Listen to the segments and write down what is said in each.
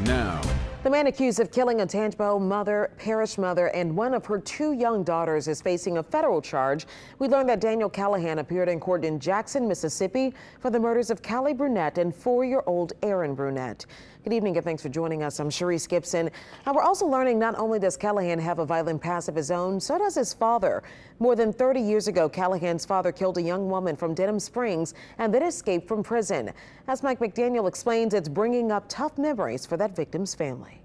now. The man accused of killing a Tangipahoa Parish mother and one of her 2 young daughters is facing a federal charge. We learned that Daniel Callihan appeared in court in Jackson, Mississippi for the murders of Kelly Brunette and 4-year-old Aaron Brunette. Good evening and thanks for joining us. I'm Sharice Gibson. Now we're also learning not only does Callihan have a violent past of his own, so does his father. More than 30 years ago, Callihan's father killed a young woman from Denham Springs and then escaped from prison. As Mike McDaniel explains, it's bringing up tough memories for that victim's family.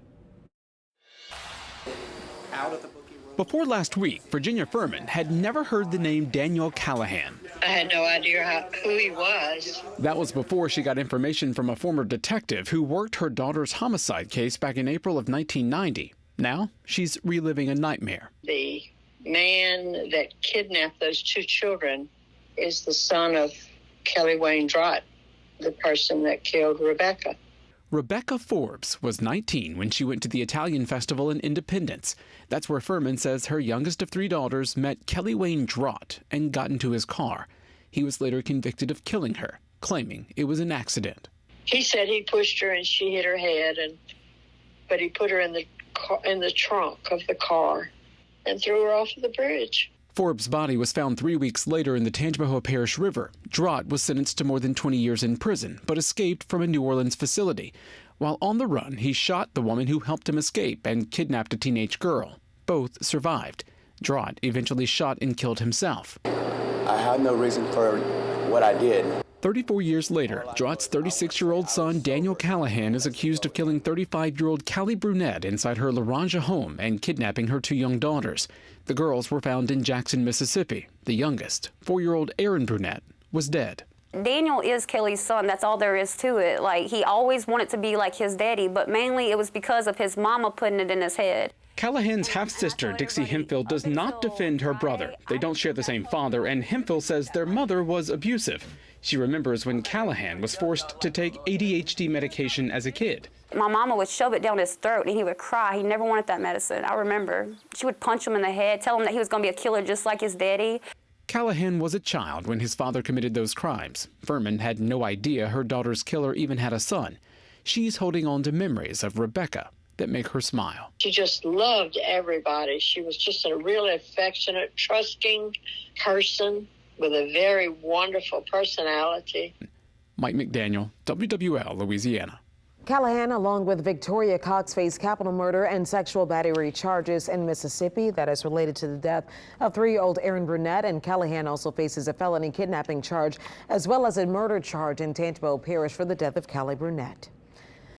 Before last week, Virginia Firmin had never heard the name Daniel Callihan. I had no idea who he was. That was before she got information from a former detective who worked her daughter's homicide case back in April of 1990. Now, she's reliving a nightmare. The man that kidnapped those 2 children is the son of Kelly Wayne Drott, the person that killed Rebecca. Rebecca Forbes was 19 when she went to the Italian festival in Independence. That's where Firmin says her youngest of 3 daughters met Kelly Wayne Drott and got into his car. He was later convicted of killing her, claiming it was an accident. He said he pushed her and she hit her head, but he put her in the trunk of the car and threw her off the bridge. Forbes' body was found 3 weeks later in the Tangipahoa Parish River. Drott was sentenced to more than 20 years in prison, but escaped from a New Orleans facility. While on the run, he shot the woman who helped him escape and kidnapped a teenage girl. Both survived. Drott eventually shot and killed himself. I had no reason for what I did. 34 years later, Drott's 36-year-old son, Daniel Callihan, is accused of killing 35-year-old Kelly Brunette inside her Laranja home and kidnapping her 2 young daughters. The girls were found in Jackson, Mississippi. The youngest, 4-year-old Aaron Brunette, was dead. Daniel is Kelly's son. That's all there is to it. Like, he always wanted to be like his daddy, but mainly it was because of his mama putting it in his head. Callihan's half-sister, Dixie Hemphill, does not defend her brother. They don't share the same father, and Hemphill says their mother was abusive. She remembers when Callihan was forced to take ADHD medication as a kid. My mama would shove it down his throat and he would cry. He never wanted that medicine. I remember. She would punch him in the head, tell him that he was going to be a killer just like his daddy. Callihan was a child when his father committed those crimes. Firmin had no idea her daughter's killer even had a son. She's holding on to memories of Rebecca that make her smile. She just loved everybody. She was just a really affectionate, trusting person with a very wonderful personality. Mike McDaniel, WWL, Louisiana. Callihan, along with Victoria Cox, face capital murder and sexual battery charges in Mississippi that is related to the death of 3-year-old Aaron Brunette. And Callihan also faces a felony kidnapping charge as well as a murder charge in Tangipahoa Parish for the death of Kelly Brunette.